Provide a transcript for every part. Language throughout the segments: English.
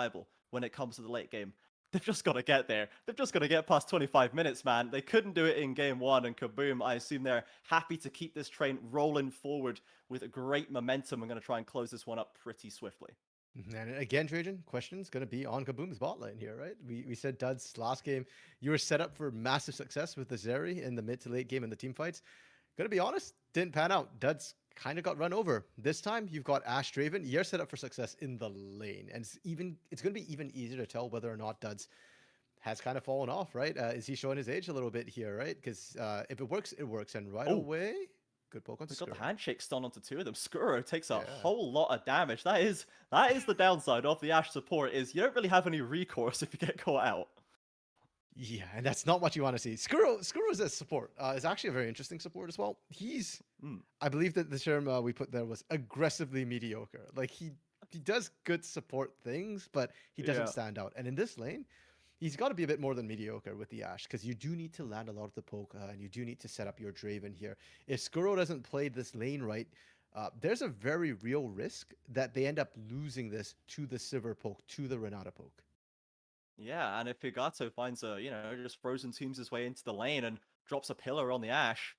reliable when it comes to the late game. They've just got to get there. They've just got to get past 25 minutes, man. They couldn't do it in game one, and Kabum, I assume they're happy to keep this train rolling forward with a great momentum. I'm going to try and close this one up pretty swiftly. And again, Trajan, question's going to be on Kaboom's bot lane here, right? We said, Duds, last game, you were set up for massive success with the Zeri in the mid to late game in the team fights. Gonna be honest, didn't pan out. Duds kind of got run over. This time, you've got Ash Draven. You're set up for success in the lane. And it's going to be even easier to tell whether or not Duds has kind of fallen off, right? Is he showing his age a little bit here, right? Because if it works, it works. And right Oh, away, good poke on we got the Skuro. handshake stun onto two of them. Skuro takes a Yeah. whole lot of damage. That is the downside of the Ashe support, is you don't really have any recourse if you get caught out. Yeah, and that's not what you want to see. Skuro is a support. Is actually a very interesting support as well. He's, Mm, I believe that the term we put there was aggressively mediocre. Like he does good support things, but he doesn't yeah. stand out. And in this lane, he's got to be a bit more than mediocre with the Ashe, because you do need to land a lot of the poke, and you do need to set up your Draven here. If Skuro doesn't play this lane right, there's a very real risk that they end up losing this to the Sivir poke, to the Renata poke. Yeah, and if Higato finds just frozen tombs his way into the lane and drops a pillar on the Ashe,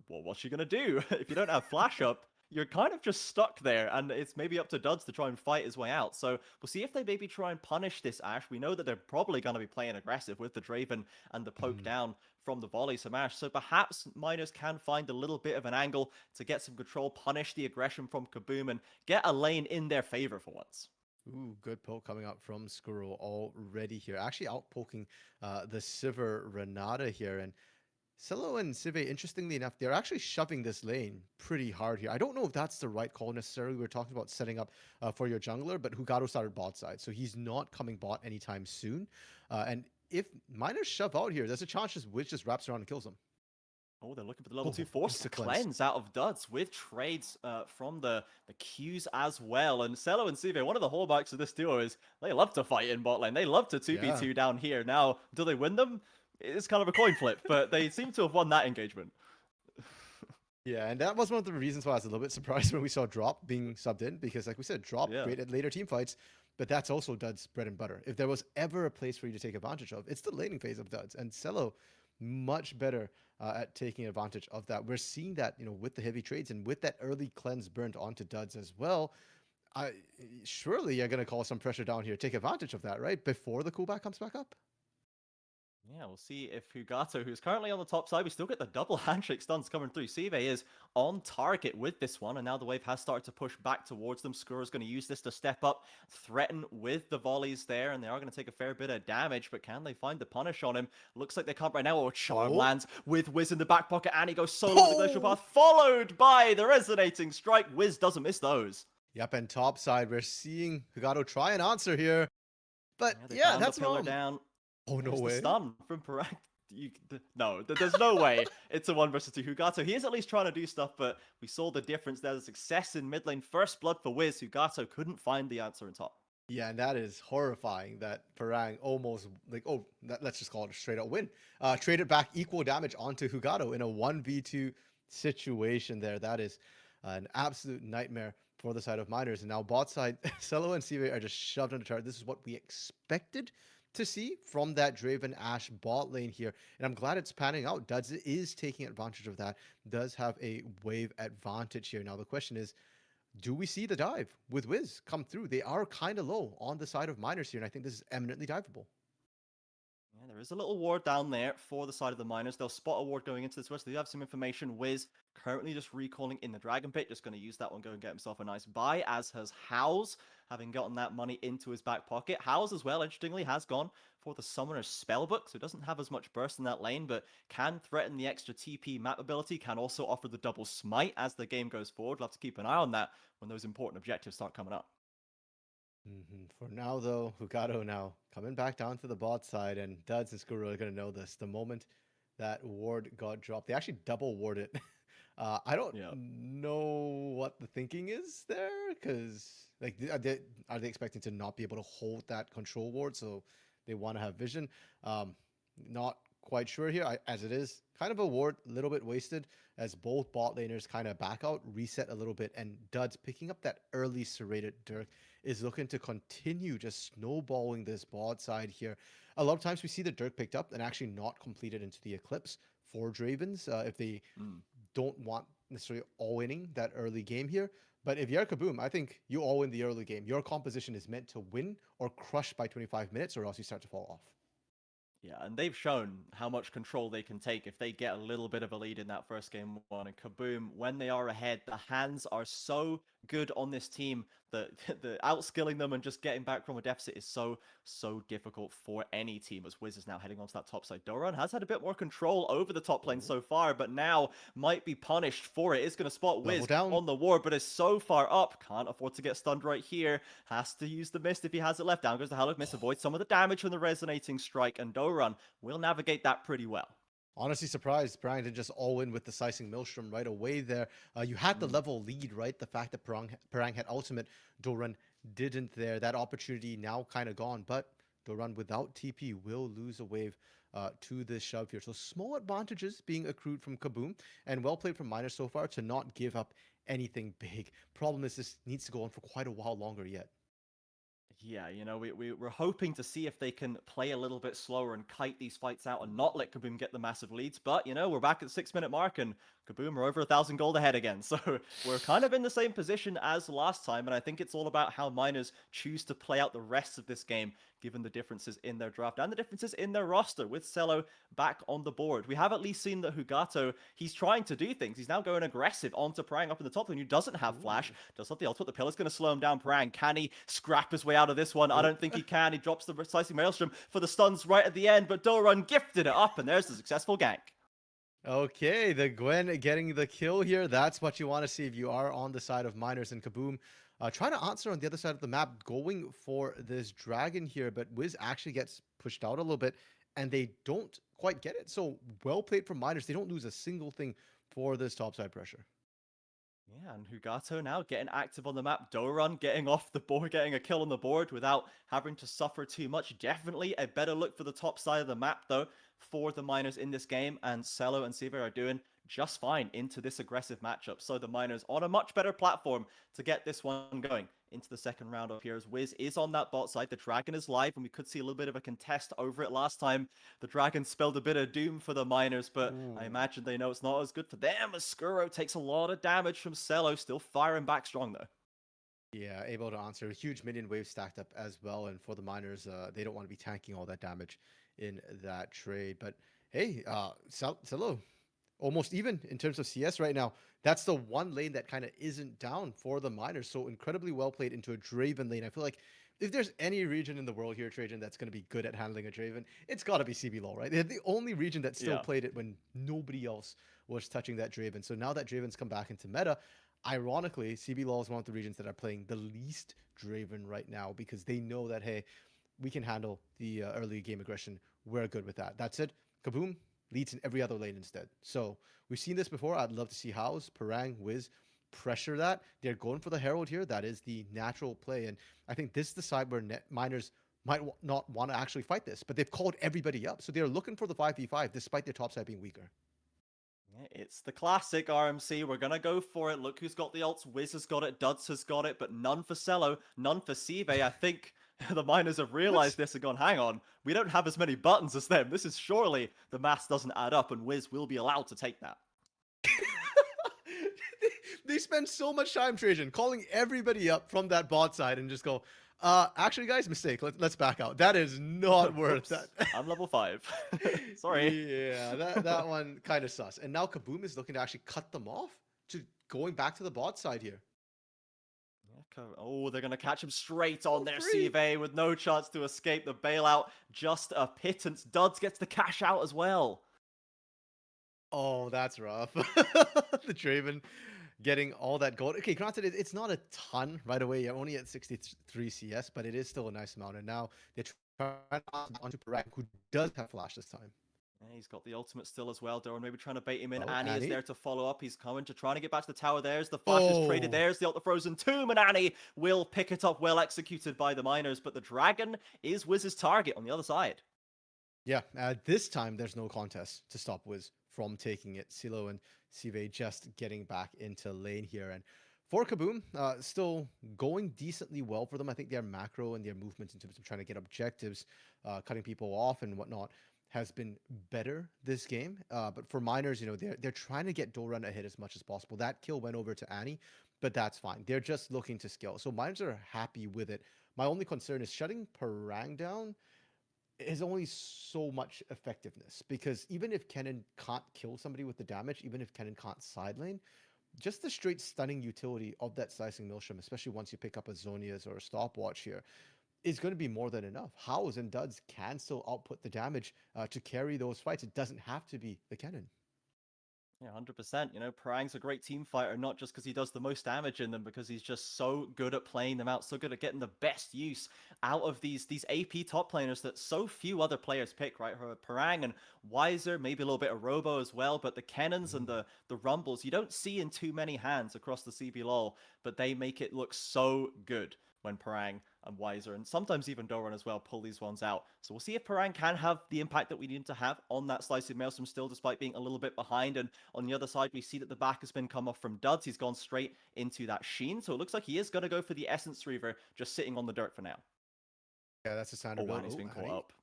well, what's she gonna do? If you don't have flash up, you're kind of just stuck there, and it's maybe up to Duds to try and fight his way out. So we'll see if they maybe try and punish this Ashe. We know that they're probably going to be playing aggressive with the Draven and the poke down from the volleys from Ashe. So perhaps Miners can find a little bit of an angle to get some control, punish the aggression from Kabum, and get a lane in their favor for once. Ooh, good poke coming out from Skuro already here. Actually outpoking the Sivir Renata here. And Silo and Cive, interestingly enough, they're actually shoving this lane pretty hard here. I don't know if that's the right call necessarily. We were talking about setting up for your jungler, but Hugato started bot side, so he's not coming bot anytime soon. And if Miners shove out here, there's a chance this Witch just wraps around and kills him. Oh, they're looking for the level Oh, 2 force insta cleanse. cleanse out of Duds with trades from the Qs as well. And Celo and Sive, one of the hallmarks of this duo is they love to fight in bot lane. They love to Yeah. 2v2 down here. Now, do they win them? It's kind of a coin flip, but they seem to have won that engagement. Yeah, and that was one of the reasons why I was a little bit surprised when we saw Drop being subbed in, because like we said, Drop Yeah. great at later team fights, but that's also Dud's bread and butter. If there was ever a place for you to take advantage of, it's the laning phase of Duds, and Celo much better at taking advantage of that. We're seeing that, with the heavy trades and with that early cleanse burnt onto Duds as well. I surely you're gonna call some pressure down here, take advantage of that, right? Before the coolback comes back up. Yeah, we'll see if Hugato, who's currently on the top side, we still get the double handshake stuns coming through. Sive is on target with this one, and now the wave has started to push back towards them. Skuro's going to use this to step up, threaten with the volleys there, and they are going to take a fair bit of damage, but can they find the punish on him? Looks like they can't right now. Oh, Charm Oh, lands with Wiz in the back pocket, and he goes solo with the Glacial oh! Path, followed by the Resonating Strike. Wiz doesn't miss those. Yep, and top side, we're seeing Hugato try and answer here, but Yeah, they yeah, found the that's pillar wrong. down. Oh, no There's the way. stun from Parag. No, there's no way it's a 1 versus 2 Hugato. He is at least trying to do stuff, but we saw the difference there. The success in mid lane. First blood for Wiz. Hugato couldn't find the answer in top. Yeah, and that is horrifying that Parang almost, let's just call it a straight up win. Traded back equal damage onto Hugato in a 1v2 situation there. That is an absolute nightmare for the side of Miners. And now bot side, Celo and Sive are just shoved on the chart. This is what we expected to see from that Draven Ashe bot lane here. And I'm glad it's panning out. Duds is taking advantage of that, does have a wave advantage here. Now the question is, do we see the dive with Wiz come through? They are kind of low on the side of Miners here, and I think this is eminently diveable. Yeah, there is a little ward down there for the side of the Miners. They'll spot a ward going into this west. They do have some information. Wiz currently just recalling in the Dragon Pit. Just going to use that one, go and get himself a nice buy, as has Howes, having gotten that money into his back pocket. Howes as well, interestingly, has gone for the Summoner's Spellbook, so doesn't have as much burst in that lane, but can threaten the extra TP map ability, can also offer the double smite as the game goes forward. We'll have to keep an eye on that when those important objectives start coming up. For now, though, Hugato now coming back down to the bot side, and Duds and Skuro are going to know this. The moment that ward got dropped, they actually double warded. I don't Yeah. know what the thinking is there, because like, are they expecting to not be able to hold that control ward, so they want to have vision? Not quite sure here, as it is kind of a ward, a little bit wasted, as both bot laners kind of back out, reset a little bit, and Duds picking up that early serrated Dirk is looking to continue just snowballing this bot side here. A lot of times we see the Dirk picked up and actually not completed into the Eclipse for Dravens if they Mm. don't want necessarily all-winning that early game here. But if you're Kabum, I think you all win the early game. Your composition is meant to win or crush by 25 minutes, or else you start to fall off. Yeah, and they've shown how much control they can take if they get a little bit of a lead in that first game one. And Kabum, when they are ahead, the hands are so good on this team that the outskilling them and just getting back from a deficit is so difficult for any team. As Wiz is now heading onto that top side. Doran has had a bit more control over the top lane so far, but now might be punished for it. Is going to spot Level Wiz down. on the ward, but is so far up. Can't afford to get stunned right here. Has to use the mist if he has it left. Down goes the Hallowed Mist. Avoids some of the damage from the resonating strike, and Doran will navigate that pretty well. Honestly surprised Parang didn't just all in with the Slicing Maelstrom right away there. You had the level lead, right? The fact that Parang had ultimate, Doran didn't there. That opportunity now kind of gone, but Doran without TP will lose a wave to this shove here. So small advantages being accrued from Kabum, and well played from Miners so far to not give up anything big. Problem is this needs to go on for quite a while longer yet. Yeah, we're hoping to see if they can play a little bit slower and kite these fights out and not let Kabum get the massive leads. But, we're back at the 6-minute mark and Kabum are over 1,000 gold ahead again. So we're kind of in the same position as last time. And I think it's all about how Miners choose to play out the rest of this game, given the differences in their draft and the differences in their roster with Cello back on the board. We have at least seen that Hugato, he's trying to do things. He's now going aggressive onto Parang up in the top lane, who doesn't have flash. Does have the ultimate. The pillar's going to slow him down. Parang, can he scrap his way out of this one? I don't think he can. He drops the Slicing Maelstrom for the stuns right at the end, but Doran gifted it up, and there's the successful gank. Okay, the Gwen getting the kill here. That's what you want to see if you are on the side of Miners, and Kabum trying to answer on the other side of the map, going for this dragon here, but Wiz actually gets pushed out a little bit, and they don't quite get it. So well played from Miners. They don't lose a single thing for this topside pressure. Yeah, and Hugato now getting active on the map. Doran getting off the board, getting a kill on the board without having to suffer too much. Definitely a better look for the top side of the map, though, for the Miners in this game. And Cello and Siva are doing just fine into this aggressive matchup. So the Miners on a much better platform to get this one going into the second round up here, as Wiz is on that bot side. The Dragon is live, and we could see a little bit of a contest over it last time. The Dragon spelled a bit of doom for the Miners, but I imagine they know it's not as good for them, as Skuro takes a lot of damage from Cello, still firing back strong though. Yeah, able to answer. A huge minion wave stacked up as well, and for the Miners, they don't want to be tanking all that damage in that trade. But hey, Cello, almost even in terms of CS right now. That's the one lane that kind of isn't down for the Miners. So incredibly well played into a Draven lane. I feel like if there's any region in the world here, Trajan, that's going to be good at handling a Draven, it's got to be CBLOL, right? They're the only region that still played it when nobody else was touching that Draven. So now that Draven's come back into meta, ironically, CBLOL is one of the regions that are playing the least Draven right now because they know that, hey, we can handle the early game aggression. We're good with that. That's it. Kabum leads in every other lane instead. So we've seen this before. I'd love to see House, Parang, Wiz pressure that. They're going for the Herald here. That is the natural play. And I think this is the side where Miners might not want to actually fight this, but they've called everybody up. So they're looking for the 5v5 despite their top side being weaker. It's the classic RMC. We're going to go for it. Look who's got the ults. Wiz has got it. Duds has got it, but none for Cello, none for Sive. I think the Miners have realized this and gone, hang on, we don't have as many buttons as them. This is surely the math doesn't add up, and Wiz will be allowed to take that. They spend so much time, Trajan, calling everybody up from that bot side and just go, actually, guys, mistake. Let's back out. That is not worth that. I'm level 5. Sorry. Yeah, that one kind of sus. And now Kabum is looking to actually cut them off to going back to the bot side here. Oh, they're going to catch him straight on their CV with no chance to escape the bailout. Just a pittance. Duds gets the cash out as well. Oh, that's rough. The Draven getting all that gold. Okay, granted, it's not a ton right away. You're only at 63 CS, but it is still a nice amount. And now they're trying to onto Parag, who does have flash this time. Yeah, he's got the ultimate still as well. Doran maybe trying to bait him in. Annie is there to follow up. He's coming to trying to get back to the tower. There's the flash is traded. There's the ultra frozen tomb, and Annie will pick it up. Well executed by the Miners, but the dragon is Wiz's target on the other side. Yeah, this time there's no contest to stop Wiz from taking it. Silo and Sive just getting back into lane here. And For Kabum, still going decently well for them. I think their macro and their movements in terms of trying to get objectives, cutting people off and whatnot, has been better this game. But for miners, they're trying to get Doran a hit as much as possible. That kill went over to Annie, but that's fine. They're just looking to scale. So miners are happy with it. My only concern is shutting Parang down is only so much effectiveness, because even if Kennen can't kill somebody with the damage, even if Kennen can't side lane, just the straight stunning utility of that slicing Milsham, especially once you pick up a Zonia's or a stopwatch here, is going to be more than enough. Hows and Duds can still output the damage to carry those fights. It doesn't have to be the Kennen. Yeah, 100%. Parang's a great team fighter, not just because he does the most damage in them, because he's just so good at playing them out, so good at getting the best use out of these AP top laners that so few other players pick, right? Parang and Weiser, maybe a little bit of Robo as well, but the Kennons and the Rumbles, you don't see in too many hands across the CBLOL, but they make it look so good when Parang and Weiser, and sometimes even Doran as well, pull these ones out. So we'll see if Parang can have the impact that we need him to have on that slicing Maelstrom still, despite being a little bit behind. And on the other side, we see that the back has been come off from Duds. He's gone straight into that Sheen. So it looks like he is going to go for the Essence Reaver, just sitting on the dirt for now. Yeah, that's a standard. Oh, and he's been caught up.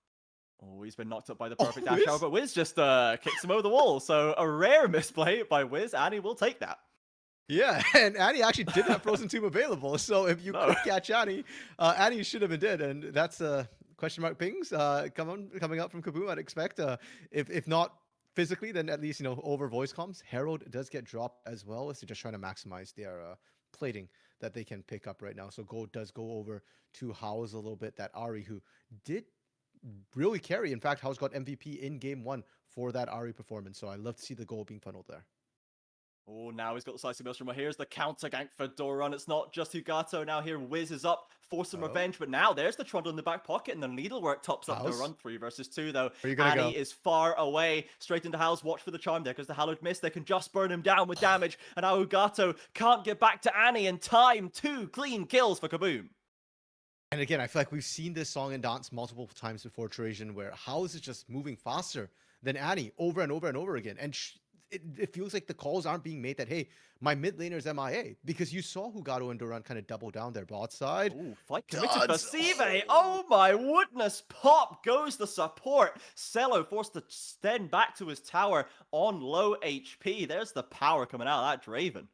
Oh, he's been knocked up by the Oh, perfect dash hour, but Wiz just kicks him over the wall. So a rare misplay by Wiz, and he will take that. Yeah, and Annie actually did have Frozen Tomb available, so if you could catch Annie, Annie should have been dead, and that's question mark pings coming up from Kabum. I'd expect, if not physically, then at least over voice comms. Herald does get dropped as well, as they're just trying to maximize their plating that they can pick up right now. So gold does go over to House a little bit. That Ari, who did really carry. In fact, House got MVP in game 1 for that Ari performance. So I love to see the goal being funneled there. Oh, now he's got the slicing Maelstrom. Here's the counter gank for Doran. It's not just Hugato. Now here, Wiz is up for some revenge. But now there's the Trundle in the back pocket, and the Needlework tops up Doran. 3 versus 2, though. Annie is far away. Straight into Hal's. Watch for the charm there, because the Hallowed Mist, they can just burn him down with damage. And now Hugato can't get back to Annie in time. 2 clean kills for Kabum. And again, I feel like we've seen this song and dance multiple times before, Trajan, where House is just moving faster than Annie over and over and over again. And it feels like the calls aren't being made that, hey, my mid laner's MIA, because you saw Hugato and Doran kind of double down their bot side. Ooh, fight committed for Sive. Oh my goodness. Pop goes the support. Cello forced to stand back to his tower on low HP. There's the power coming out of that Draven.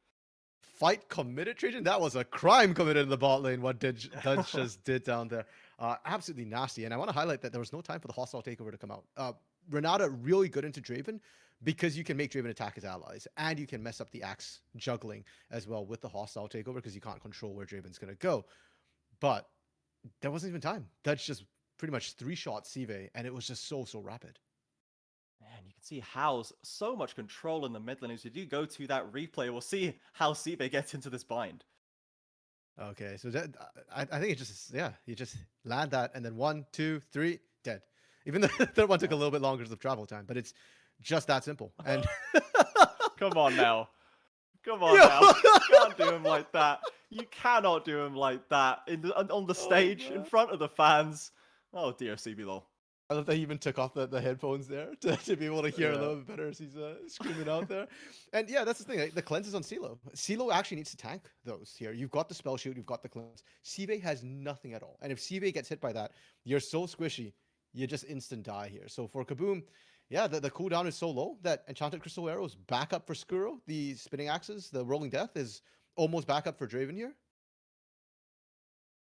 Fight committed, Trajan? That was a crime committed in the bot lane, what Dudge just did down there. Absolutely nasty. And I want to highlight that there was no time for the hostile takeover to come out. Renata really good into Draven, because you can make Draven attack his allies, and you can mess up the axe juggling as well with the hostile takeover, because you can't control where Draven's going to go. But there wasn't even time. Dutch just pretty much 3-shot Sive, and it was just so rapid. Man, you can see Hal's so much control in the mid lane. As you do go to that replay, we'll see how Sive gets into this bind. Okay, so that, I think it just, you just land that, and then 1, 2, 3, dead. Even the third one took a little bit longer because of travel time, but it's just that simple. And come on now. Come on now. You can't do him like that. You cannot do him like that on the stage in front of the fans. Oh dear, CBLOL. I love that he even took off the headphones there to be able to hear a little bit better as he's screaming out there. And yeah, that's the thing. Like, the cleanse is on CeeLo. CeeLo actually needs to tank those here. You've got the spell shoot, you've got the cleanse. Sive has nothing at all. And if Sive gets hit by that, you're so squishy, you just instant die here. So for Kabum, yeah, the cooldown is so low that Enchanted Crystal Arrows back up for Skuro. The Spinning Axes, the Rolling Death is almost back up for Draven here.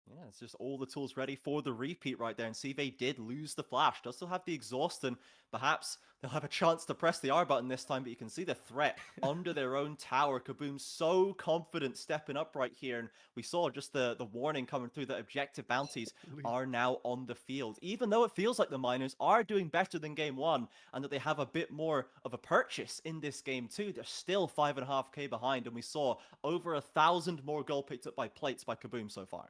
Yeah, it's just all the tools ready for the repeat right there. And Sive did lose the flash. Does still have the exhaust, and perhaps they'll have a chance to press the R button this time, but you can see the threat under their own tower. Kabum so confident stepping up right here. And we saw just the warning coming through that objective bounties are now on the field. Even though it feels like the miners are doing better than game 1 and that they have a bit more of a purchase in this game too, they're still 5.5k behind. And we saw over 1,000 more gold picked up by plates by Kabum so far.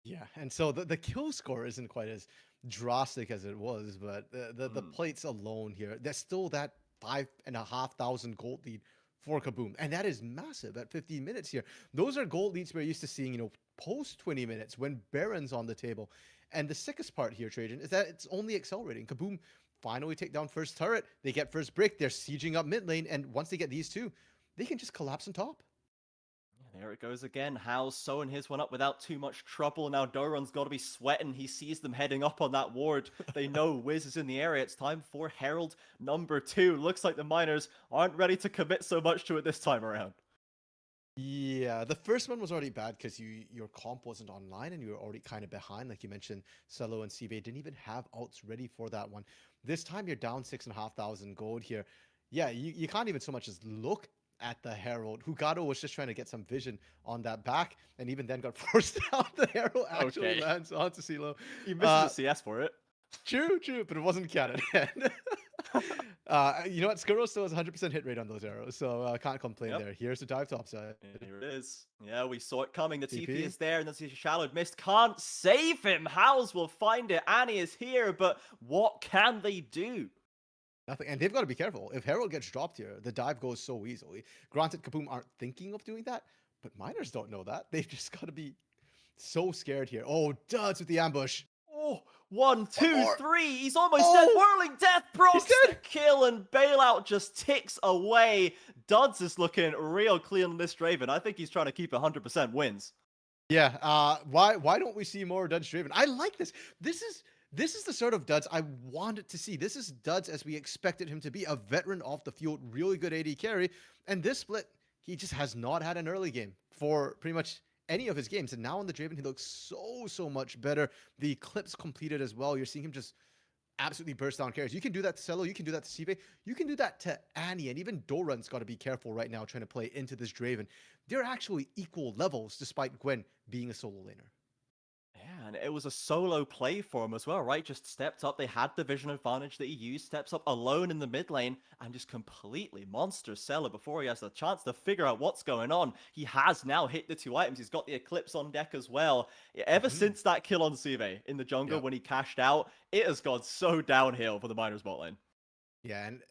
Yeah, and so the kill score isn't quite as drastic as it was, but the plates alone here, there's still that 5,500 gold lead for Kabum, and that is massive at 15 minutes here. Those are gold leads we're used to seeing, post 20 minutes when Baron's on the table. And the sickest part here, Trajan, is that it's only accelerating. Kabum finally take down first turret, they get first break, they're sieging up mid lane, and once they get these two, they can just collapse on top. There it goes again. Hao's sewing his one up without too much trouble. Now Doran's got to be sweating. He sees them heading up on that ward. They know Wiz is in the area. It's time for Herald number 2. Looks like the Miners aren't ready to commit so much to it this time around. Yeah, the first one was already bad because your comp wasn't online and you were already kind of behind. Like you mentioned, Cello and CV didn't even have ults ready for that one. This time you're down 6,500 gold here. Yeah, you can't even so much as look at the Herald. Hugado was just trying to get some vision on that back, and even then got forced out. The Herald actually Okay. lands onto CeeLo. He misses the CS for it. True, but it wasn't canon. You know what? Skuro still has 100% hit rate on those arrows, so can't complain there. Here's the dive topside. Here it is. Yeah, we saw it coming. The TP TP is there, and then a shallowed mist can't save him. Hows will find it. Annie is here, but what can they do? Nothing. And they've got to be careful. If Herald gets dropped here, the dive goes so easily. Granted, Kabum aren't thinking of doing that, but Miners don't know that. They've just got to be so scared here. Oh, duds with the ambush. Oh, 1, 2, more. 3. He's almost dead. Whirling Death procs the dead. kill, and Bailout just ticks away. Duds is looking real clean on this Draven. I think he's trying to keep 100% wins. Yeah. Why don't we see more Duds Draven? I like this. This is the sort of Duds I wanted to see. This is Duds as we expected him to be, a veteran off the field, really good AD carry. And this split, he just has not had an early game for pretty much any of his games. And now on the Draven, he looks so much better. The clips completed as well. You're seeing him just absolutely burst down carries. You can do that to Cello, you can do that to Sive, you can do that to Annie, and even Doran's got to be careful right now trying to play into this Draven. They're actually equal levels despite Gwen being a solo laner. Yeah, and it was a solo play for him as well, right? Just stepped up. They had the vision advantage that he used, steps up alone in the mid lane, and just completely monsters Cello before he has a chance to figure out what's going on. He has now hit the 2 items. He's got the Eclipse on deck as well. Ever since that kill on Sive in the jungle when he cashed out, it has gone so downhill for the Miners bot lane. Yeah, and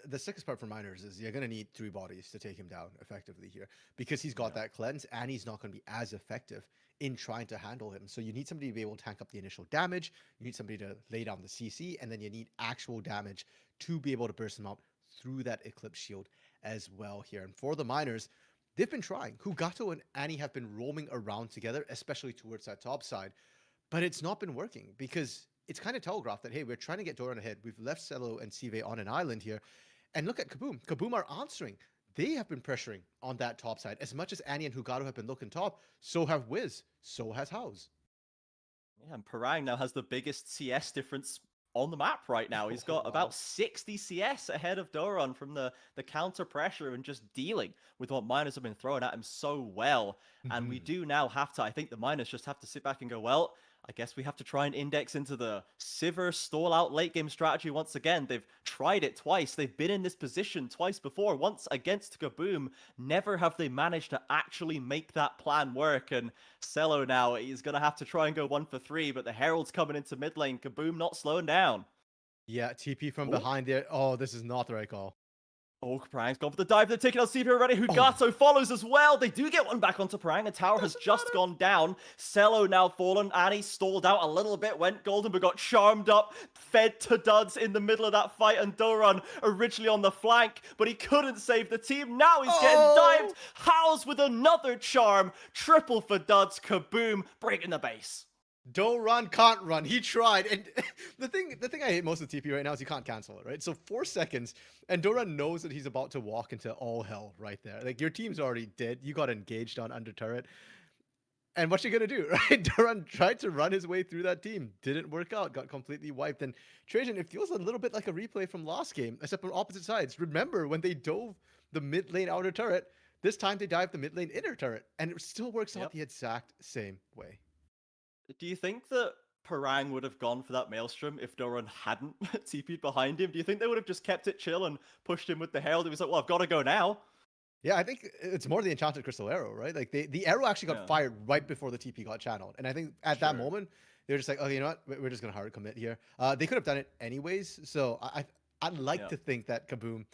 the sickest part for Miners is you're going to need 3 bodies to take him down effectively here because he's got that cleanse and he's not going to be as effective in trying to handle him. So you need somebody to be able to tank up the initial damage, you need somebody to lay down the CC, and then you need actual damage to be able to burst him out through that Eclipse shield as well here. And for the Miners, they've been trying. Hugato and Annie have been roaming around together, especially towards that top side, but it's not been working because it's kind of telegraphed that, hey, we're trying to get Doran ahead. We've left Cello and Sive on an island here. And look at Kabum. Kabum are answering. They have been pressuring on that top side. As much as Annie and Hugado have been looking top, so have Wiz. So has House. Yeah, and Parang now has the biggest CS difference on the map right now. He's got about 60 CS ahead of Doran from the counter pressure and just dealing with what Miners have been throwing at him so well. And we do now have to, I think the Miners just have to sit back and go, well, I guess we have to try and index into the Sivir stall out late game strategy once again. They've tried it twice. They've been in this position twice before. Once against Kabum, never have they managed to actually make that plan work. And Cello now, he's going to have to try and go 1 for 3, but the Herald's coming into mid lane. Kabum not slowing down. Yeah, TP from behind there. Oh, this is not the right call. Oh, Parang's gone for the dive. They're taking out Steve already. Hugato follows as well. They do get one back onto Parang. A tower has just gone down. Cello now fallen. Annie stalled out a little bit, went golden, but got charmed up, fed to Duds in the middle of that fight. And Doran originally on the flank, but he couldn't save the team. Now he's getting dived. House with another charm. Triple for Duds. Kabum breaking the base. Doran can't run. He tried. And the thing I hate most of TP right now is you can't cancel it, right? So 4 seconds, and Doran knows that he's about to walk into all hell right there. Like, your team's already dead. You got engaged on under turret. And what you gonna do, right? Doran tried to run his way through that team. Didn't work out. Got completely wiped. And Trajan, it feels a little bit like a replay from last game, except on opposite sides. Remember when they dove the mid lane outer turret? This time they dived the mid lane inner turret. And it still works out the exact same way. Do you think that Parang would have gone for that Maelstrom if Doran hadn't TP'd behind him? Do you think they would have just kept it chill and pushed him with the Herald? He was like, well, I've got to go now. Yeah, I think it's more the Enchanted Crystal Arrow, right? Like, the arrow actually got fired right before the TP got channeled. And I think at that moment, they were just like, okay, you know what? We're just going to hard commit here. They could have done it anyways. So I'd like to think that Kabum,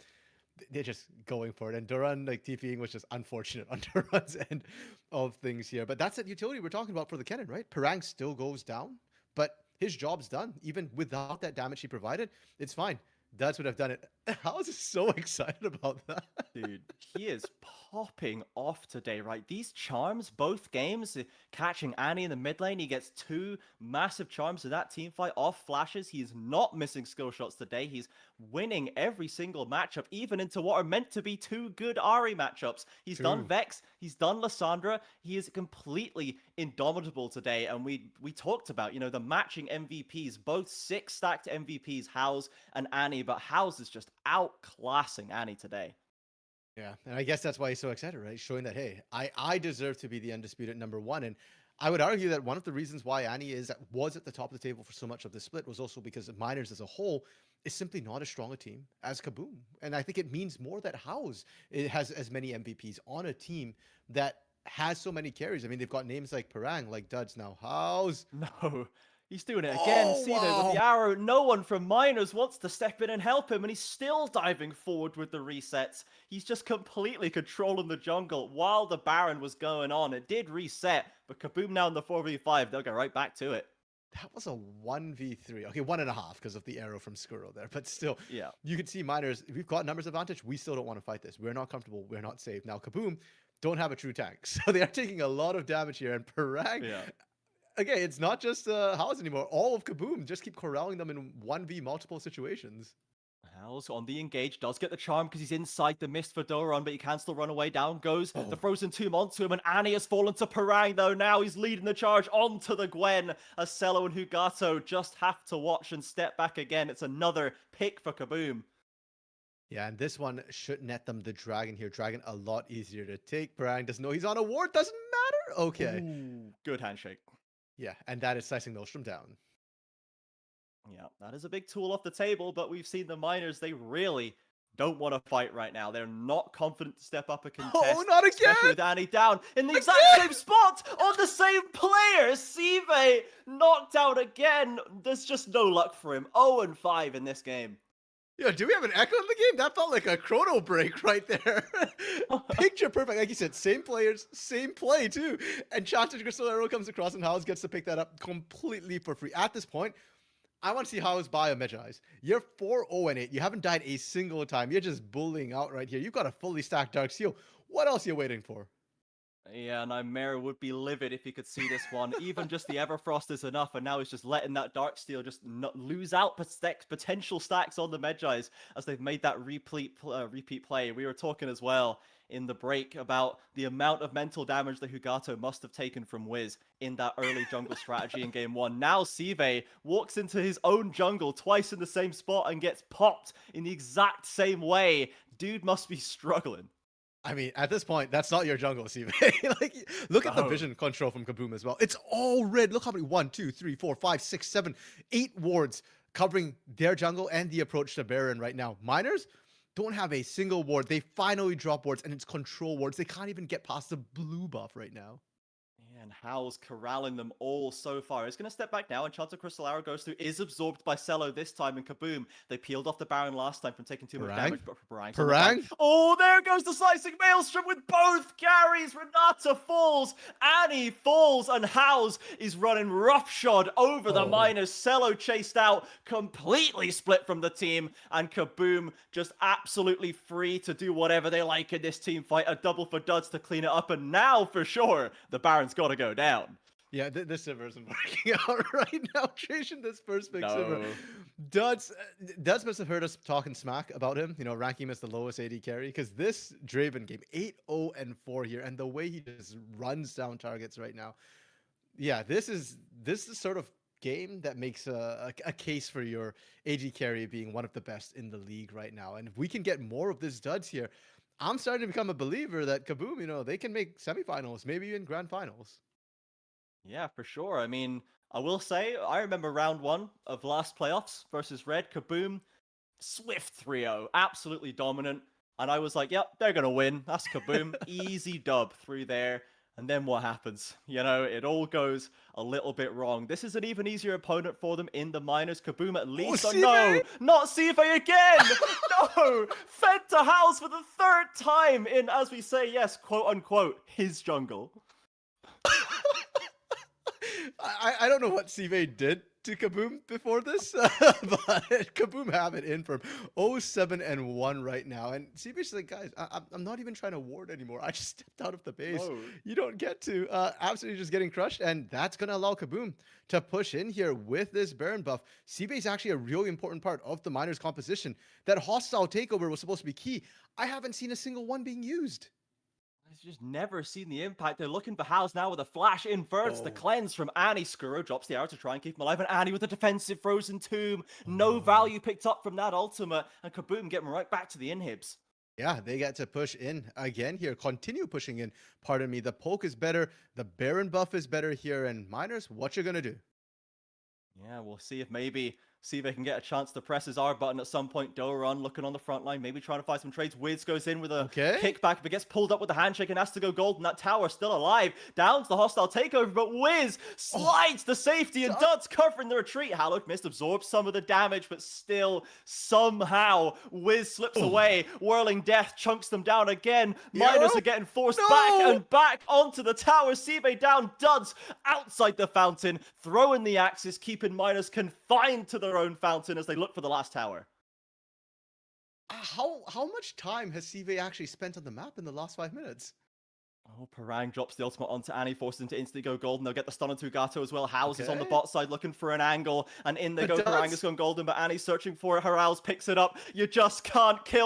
they're just going for it. And Doran, like, TPing was just unfortunate on Doran's end of things here. But that's that utility we're talking about for the Kennen, right? Parang still goes down, but his job's done. Even without that damage he provided, it's fine. Duds would have done it. House is so excited about that. Dude, he is popping off today, right? These charms, both games, catching Annie in the mid lane, he gets 2 massive charms in that team fight off flashes. He's not missing skill shots today. He's winning every single matchup, even into what are meant to be 2 good Ari matchups. He's done True. Vex, he's done Lissandra. He is completely indomitable today. And we talked about, the matching MVPs, both 6 stacked MVPs, House and Annie, but House is just outclassing Annie today. Yeah, and I guess that's why he's so excited, right? Showing that, hey, I deserve to be the undisputed #1. And I would argue that one of the reasons why Annie was at the top of the table for so much of the split was also because of Miners as a whole is simply not as strong a team as Kabum. And I think it means more that House it has as many MVPs on a team that has so many carries. I mean, they've got names like Parang, like Duds now. House. No, he's doing it again. Oh, See there with wow. the arrow. No one from Miners wants to step in and help him, and he's still diving forward with the resets. He's just completely controlling the jungle while the Baron was going on. It did reset, but Kabum now in the 4v5. They'll go right back to it. That was a 1v3. Okay, 1.5 because of the arrow from Skuro there. But still, Yeah. you can see Miners, we've got numbers advantage. We still don't want to fight this. We're not comfortable. We're not safe. Now, Kabum don't have a true tank. So they are taking a lot of damage here. And Parag, Yeah. again, it's not just House anymore. All of Kabum just keep corralling them in 1v multiple situations. How's on the engage, does get the charm because he's inside the mist for Doron, but he can still run away. Down goes the Frozen Tomb onto him, and Annie has fallen to Parang, though. Now he's leading the charge onto the Gwen, as Cello and Hugato just have to watch and step back again. It's another pick for Kabum. Yeah, and this one should net them the Dragon here. Dragon a lot easier to take. Parang doesn't know he's on a ward. Doesn't matter. Okay. Ooh, good handshake. Yeah, and that is slicing Maelstrom down. Yeah, that is a big tool off the table, but we've seen the Miners, they really don't want to fight right now. They're not confident to step up a contest. Oh, not again! Especially with Annie down in the exact same spot on the same player. Sive knocked out again. There's just no luck for him. 0-5 in this game. Yeah, do we have an echo in the game? That felt like a chrono break right there. Picture perfect. Like you said, same players, same play too. And Chanted Crystal Arrow comes across and House gets to pick that up completely for free. At this point, I want to see House buy a Magi-Eyes. You're 4-0-8. You haven't died a single time. You're just bullying out right here. You've got a fully stacked Dark Seal. What else are you waiting for? Yeah, Nightmare would be livid if he could see this one. Even just the Everfrost is enough, and now he's just letting that Darksteel just not lose out potential stacks on the Medjais as they've made that repeat play. We were talking as well in the break about the amount of mental damage that Hugato must have taken from Wiz in that early jungle strategy in game 1. Now Sive walks into his own jungle twice in the same spot and gets popped in the exact same way. Dude must be struggling. I mean, at this point, that's not your jungle, Sive. Like, look at the vision control from Kabum as well. It's all red. Look how many 1, 2, 3, 4, 5, 6, 7, 8 wards covering their jungle and the approach to Baron right now. Miners don't have a single ward. They finally drop wards, and it's control wards. They can't even get past the blue buff right now. And Howl's corralling them all so far. He's going to step back now, and Enchanted Crystal Arrow goes through, is absorbed by Cello this time, and Kabum. They peeled off the Baron last time from taking too much damage, but for Parang? Oh, there goes the Slicing Maelstrom with both carries. Renata falls, Annie falls, and House is running roughshod over the Miners. Cello chased out, completely split from the team, and Kabum just absolutely free to do whatever they like in this team fight. A double for Duds to clean it up, and now for sure, the Baron's got to go down. Yeah, this server isn't working out right now. Tration, this first big server. No. Duds must have heard us talking smack about him, ranking him as the lowest AD carry, because this Draven game, 8-0-4 here, and the way he just runs down targets right now. Yeah, this is sort of game that makes a case for your AD carry being one of the best in the league right now. And if we can get more of this Duds here, I'm starting to become a believer that Kabum, they can make semifinals, maybe even grand finals. Yeah, for sure. I mean, I will say, I remember round 1 of last playoffs versus Red. Kabum, swift 3-0, absolutely dominant. And I was like, yep, they're going to win. That's Kabum. Easy dub through there. And then what happens? It all goes a little bit wrong. This is an even easier opponent for them in the Miners. Kabum at least. Oh, no, not Sive again. No, fed to House for the 3rd time in, as we say, yes, quote unquote, his jungle. I don't know what Sive did to Kabum before this, but Kabum have it in from 0-7-1 right now. And CB's like, guys, I'm not even trying to ward anymore. I just stepped out of the base. No. You don't get to. Absolutely just getting crushed. And that's going to allow Kabum to push in here with this Baron buff. CB is actually a really important part of the Miners composition. That hostile takeover was supposed to be key. I haven't seen a single one being used. He's just never seen the impact. They're looking for House now with a flash inverts. The cleanse from Annie. Skuro drops the arrow to try and keep him alive. And Annie with a defensive frozen tomb. No value picked up from that ultimate. And Kabum getting right back to the inhibs. Yeah, they get to push in again here. Continue pushing in. Pardon me. The poke is better. The Baron buff is better here. And Miners, what you gonna do? Yeah, we'll see if maybe they can get a chance to press his R button at some point. Doran looking on the front line, maybe trying to find some trades. Wiz goes in with a kickback, but gets pulled up with the handshake and has to go gold. And that tower still alive. Downs the hostile takeover, but Wiz slides the safety and Duds covering the retreat. Hallowed Mist absorbs some of the damage, but still somehow Wiz slips away. Whirling Death chunks them down again. Miners are getting forced back and back onto the tower. Sibe down, Duds outside the fountain, throwing the axes, keeping Miners confined to their own fountain as they look for the last tower. How much time has CV actually spent on the map in the last 5 minutes? Oh, Parang drops the ultimate onto Annie, forced him to instantly go golden. They'll get the stun onto Gato as well. House is on the bot side looking for an angle, and in they go. Parang has gone golden, but Annie's searching for it. Harals picks it up. You just can't kill